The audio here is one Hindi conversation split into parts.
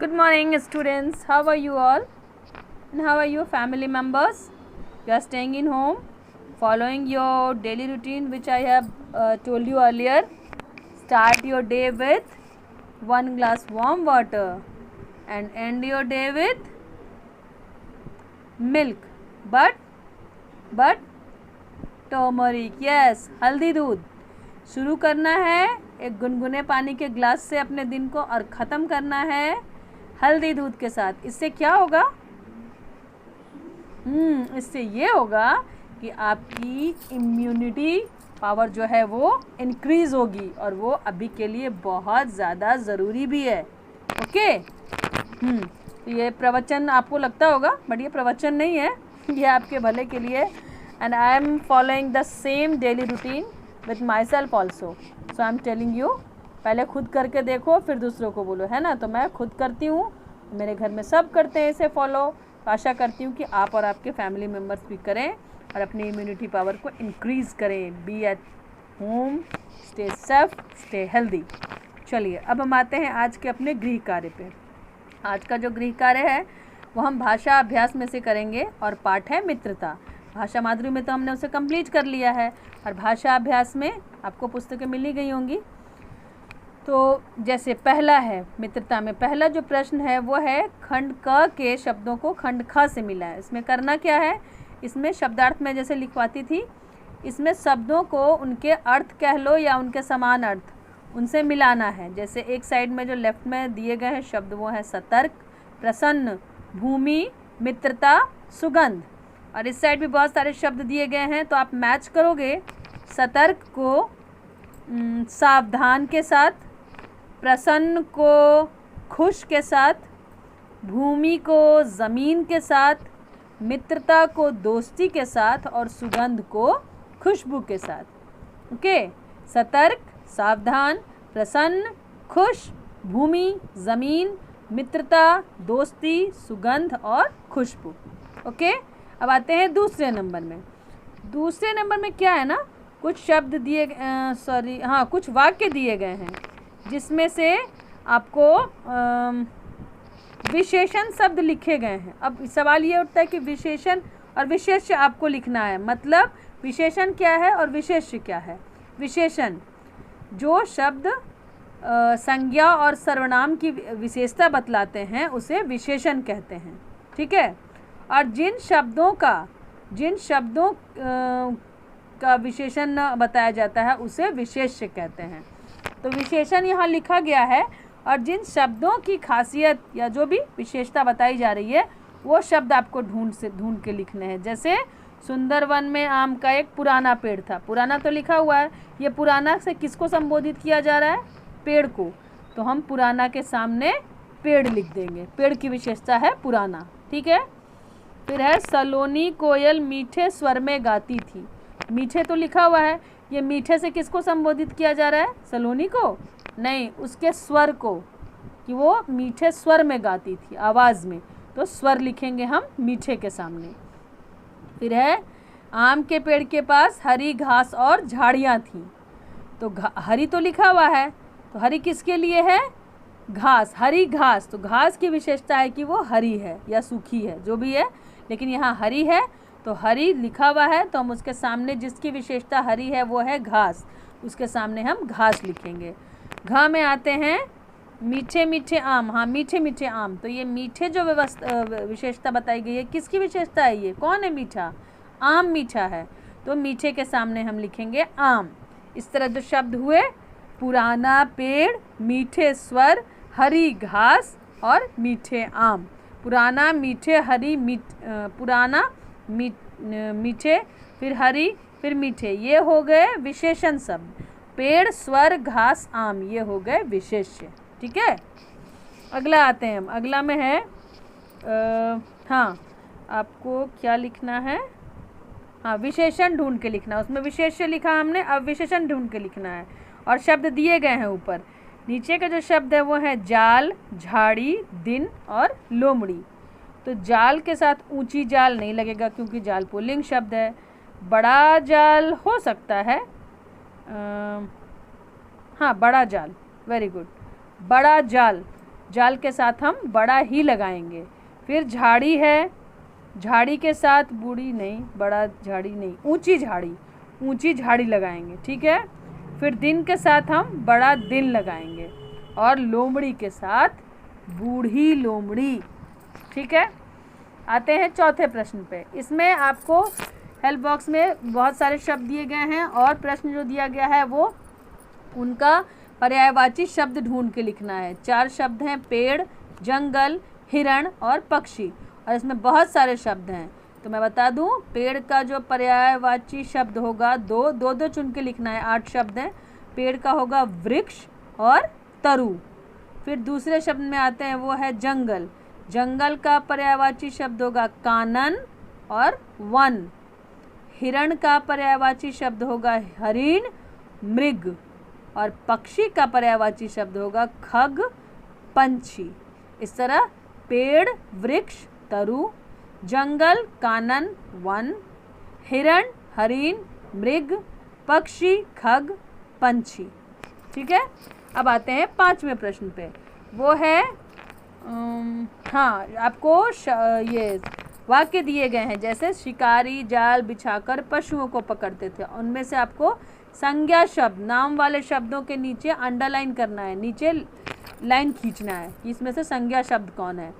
Good morning, students. How are you all? And how are your family members? You are staying in home, following your daily routine, which I have told you earlier. Start your day with 1 glass warm water and end your day with milk. But turmeric. Yes, हल्दी दूध. शुरू करना है एक गुनगुने पानी के ग्लास से अपने दिन को और ख़त्म करना है हल्दी दूध के साथ. इससे क्या होगा? इससे ये होगा कि आपकी इम्यूनिटी पावर जो है वो इंक्रीज़ होगी और वो अभी के लिए बहुत ज़्यादा ज़रूरी भी है. ओके. तो ये प्रवचन आपको लगता होगा, बट ये प्रवचन नहीं है, ये आपके भले के लिए. And I am following the same daily routine with my self also. So I am telling you, पहले खुद करके देखो फिर दूसरों को बोलो, है ना. तो मैं खुद करती हूँ, मेरे घर में सब करते हैं इसे फॉलो. तो आशा करती हूँ कि आप और आपके फैमिली मेम्बर्स भी करें और अपनी इम्यूनिटी पावर को इंक्रीज़ करें. Be at home, stay safe, stay healthy. चलिए अब हम आते हैं आज के अपने गृह कार्य पे. आज का जो गृह कार्य है वो हम भाषा अभ्यास में से करेंगे और पाठ है मित्रता. भाषा माधुरी में तो हमने उसे कंप्लीट कर लिया है और भाषा अभ्यास में आपको पुस्तकें मिली गई होंगी. तो जैसे पहला है मित्रता में, पहला जो प्रश्न है वो है खंड क के शब्दों को खंड ख से मिला है. इसमें करना क्या है, इसमें शब्दार्थ में जैसे लिखवाती थी, इसमें शब्दों को उनके अर्थ कह लो या उनके समान अर्थ, उनसे मिलाना है. जैसे एक साइड में जो लेफ्ट में दिए गए हैं शब्द वो है सतर्क, प्रसन्न, भूमि, मित्रता, सुगंध. और इस साइड भी बहुत सारे शब्द दिए गए हैं, तो आप मैच करोगे. सतर्क को सावधान के साथ, प्रसन्न को खुश के साथ, भूमि को ज़मीन के साथ, मित्रता को दोस्ती के साथ और सुगंध को खुशबू के साथ. ओके. सतर्क, सावधान, प्रसन्न, खुश, भूमि, ज़मीन, मित्रता, दोस्ती, सुगंध और खुशबू. ओके. अब आते हैं दूसरे नंबर में. दूसरे नंबर में क्या है ना, कुछ शब्द दिए कुछ वाक्य दिए गए हैं जिसमें से आपको विशेषण शब्द लिखे गए हैं. अब सवाल ये उठता है कि विशेषण और विशेष्य आपको लिखना है. मतलब विशेषण क्या है और विशेष्य क्या है. विशेषण जो शब्द संज्ञा और सर्वनाम की विशेषता बतलाते हैं उसे विशेषण कहते हैं. ठीक है. और जिन शब्दों का विशेषण बताया जाता है उसे विशेष्य कहते हैं. तो विशेषण यहाँ लिखा गया है और जिन शब्दों की खासियत या जो भी विशेषता बताई जा रही है वो शब्द आपको ढूंढ के लिखने हैं. जैसे सुंदरवन में आम का एक पुराना पेड़ था. पुराना तो लिखा हुआ है, ये पुराना से किसको संबोधित किया जा रहा है? पेड़ को. तो हम पुराना के सामने पेड़ लिख देंगे. पेड़ की विशेषता है पुराना. ठीक है. फिर है सलोनी कोयल मीठे स्वर में गाती थी. मीठे तो लिखा हुआ है, ये मीठे से किसको संबोधित किया जा रहा है? सलोनी को नहीं, उसके स्वर को, कि वो मीठे स्वर में गाती थी, आवाज़ में. तो स्वर लिखेंगे हम मीठे के सामने. फिर है आम के पेड़ के पास हरी घास और झाड़ियाँ थीं. तो हरी तो लिखा हुआ है, तो हरी किसके लिए है? घास. हरी घास. तो घास की विशेषता है कि वो हरी है या सूखी है, जो भी है, लेकिन यहाँ हरी है. तो हरी लिखा हुआ है तो हम उसके सामने जिसकी विशेषता हरी है वो है घास, उसके सामने हम घास लिखेंगे. घ में आते हैं मीठे मीठे आम. हाँ, मीठे मीठे आम. तो ये मीठे जो विशेषता बताई गई है, किसकी विशेषता है? ये कौन है मीठा? आम मीठा है, तो मीठे के सामने हम लिखेंगे आम. इस तरह जो शब्द हुए, पुराना पेड़, मीठे स्वर, हरी घास और मीठे आम. पुराना, मीठे, हरी, पुराना, मीठे, फिर हरी, फिर मीठे, ये हो गए विशेषण शब्द. पेड़, स्वर, घास, आम, ये हो गए विशेष्य. ठीक है. अगला आते हैं हम. अगला में है आपको क्या लिखना है? विशेषण ढूंढ के लिखना. उसमें विशेष्य लिखा हमने, अब विशेषण ढूंढ के लिखना है. और शब्द दिए गए हैं ऊपर. नीचे का जो शब्द है वो है जाल, झाड़ी, दिन और लोमड़ी. तो जाल के साथ ऊंची जाल नहीं लगेगा क्योंकि जाल पुल्लिंग शब्द है. बड़ा जाल हो सकता है, बड़ा जाल. Very good. बड़ा जाल. जाल के साथ हम बड़ा ही लगाएंगे। फिर झाड़ी है, झाड़ी के साथ बूढ़ी नहीं, बड़ा झाड़ी नहीं, ऊंची झाड़ी लगाएंगे, ठीक है। फिर दिन के साथ हम बड़ा दिन लगाएंगे और लोमड़ी के साथ बूढ़ी लोमड़ी, ठीक है। आते हैं चौथे प्रश्न पे। इसमें आपको हेल्प बॉक्स में बहुत सारे शब्द दिए गए हैं और प्रश्न जो दिया गया है वो उनका पर्यायवाची शब्द ढूंढ के लिखना है। 4 शब्द हैं, पेड़, जंगल, हिरण और पक्षी, और इसमें बहुत सारे शब्द हैं। तो मैं बता दूं, पेड़ का जो पर्यायवाची शब्द होगा दो चुन के लिखना है। 8 शब्द हैं। पेड़ का होगा वृक्ष और तरु। फिर दूसरे शब्द में आते हैं, वो है जंगल। जंगल का पर्यायवाची शब्द होगा कानन और वन। हिरण का पर्यायवाची शब्द होगा हरिण, मृग, और पक्षी का पर्यायवाची शब्द होगा खग, पंछी। इस तरह पेड़, वृक्ष, तरु, जंगल, कानन, वन, हिरण, हरिण, मृग, पक्षी, खग, पंछी, ठीक है। अब आते हैं 5वें प्रश्न पे। वो है हाँ, आपको ये वाक्य दिए गए हैं, जैसे शिकारी जाल बिछाकर पशुओं को पकड़ते थे। उनमें से आपको संज्ञा शब्द, नाम वाले शब्दों के नीचे अंडरलाइन करना है, नीचे लाइन खींचना है कि इसमें से संज्ञा शब्द कौन है।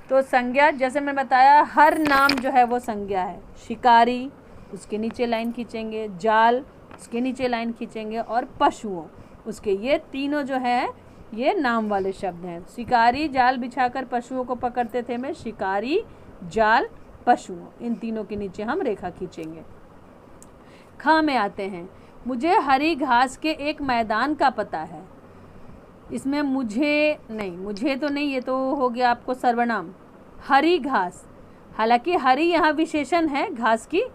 तो संज्ञा, जैसे मैं बताया, हर नाम जो है वो संज्ञा है। शिकारी, उसके नीचे लाइन खींचेंगे, जाल, उसके नीचे लाइन खींचेंगे, और पशुओं, उसके, ये तीनों जो है ये नाम वाले शब्द हैं। शिकारी जाल बिछाकर पशुओं को पकड़ते थे में शिकारी, जाल, पशुओं, इन तीनों के नीचे हम रेखा खींचेंगे। ख में आते हैं, मुझे हरी घास के एक मैदान का पता है। इसमें मुझे तो नहीं, ये तो हो गया आपको सर्वनाम। हरी घास, हालांकि हरी यहाँ विशेषण है घास की,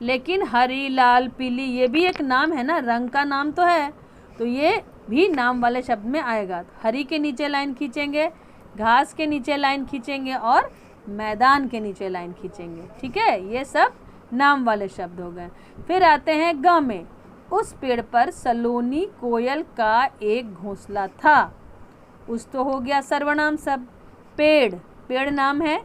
लेकिन हरी, लाल, पीली ये भी एक नाम है ना, रंग का नाम तो है, तो ये भी नाम वाले शब्द में आएगा। हरी के नीचे लाइन खींचेंगे, घास के नीचे लाइन खींचेंगे और मैदान के नीचे लाइन खींचेंगे, ठीक है। ये सब नाम वाले शब्द हो गए। फिर आते हैं ग में, उस पेड़ पर सलोनी कोयल का एक घोंसला था। उस तो हो गया सर्वनाम सब। पेड़ नाम है,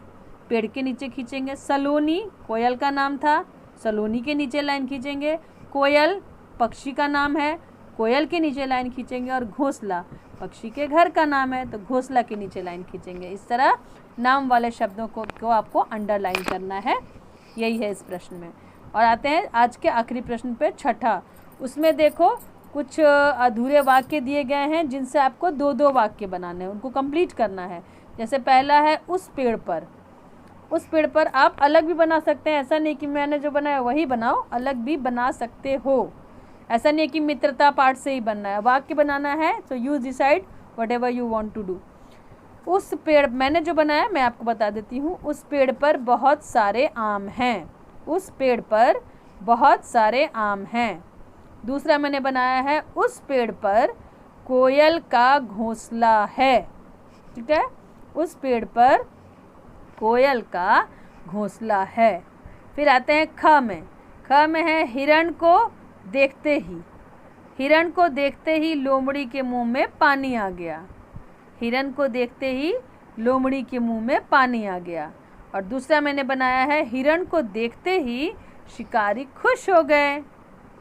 पेड़ के नीचे खींचेंगे। सलोनी कोयल का नाम था, सलोनी के नीचे लाइन खींचेंगे। कोयल पक्षी का नाम है, कोयल के नीचे लाइन खींचेंगे। और घोंसला पक्षी के घर का नाम है, तो घोंसला के नीचे लाइन खींचेंगे। इस तरह नाम वाले शब्दों को आपको अंडरलाइन करना है। यही है इस प्रश्न में। और आते हैं आज के आखिरी प्रश्न पे, छठा। उसमें देखो कुछ अधूरे वाक्य दिए गए हैं जिनसे आपको 2-2 वाक्य बनाने हैं, उनको कंप्लीट करना है। जैसे पहला है उस पेड़ पर। उस पेड़ पर आप अलग भी बना सकते हैं, ऐसा नहीं कि मैंने जो बनाया वही बनाओ, अलग भी बना सकते हो। ऐसा नहीं है कि मित्रता पाठ से ही बनना है, वाक्य बनाना है। तो you decide whatever you want to do. उस पेड़, मैंने जो बनाया मैं आपको बता देती हूँ। उस पेड़ पर बहुत सारे आम हैं। उस पेड़ पर बहुत सारे आम हैं। दूसरा मैंने बनाया है, उस पेड़ पर कोयल का घोंसला है, ठीक है। उस पेड़ पर कोयल का घोंसला है। फिर आते हैं ख में। ख में है, हिरण को देखते ही लोमड़ी के मुंह में पानी आ गया। हिरण को देखते ही लोमड़ी के मुंह में पानी आ गया। और दूसरा मैंने बनाया है, हिरण को देखते ही शिकारी खुश हो गए,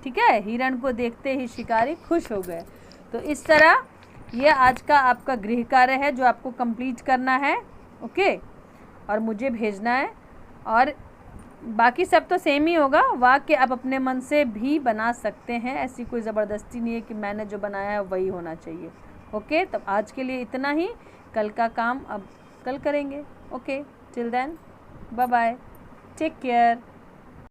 ठीक है। हिरण को देखते ही शिकारी खुश हो गए। तो इस तरह ये आज का आपका गृह कार्य है जो आपको कंप्लीट करना है, ओके, और मुझे भेजना है। और बाकी सब तो सेम ही होगा। वाक्य आप अपने मन से भी बना सकते हैं, ऐसी कोई ज़बरदस्ती नहीं है कि मैंने जो बनाया है वही होना चाहिए, ओके। तब आज के लिए इतना ही, कल का काम अब कल करेंगे, okay. Till then, bye bye, take care.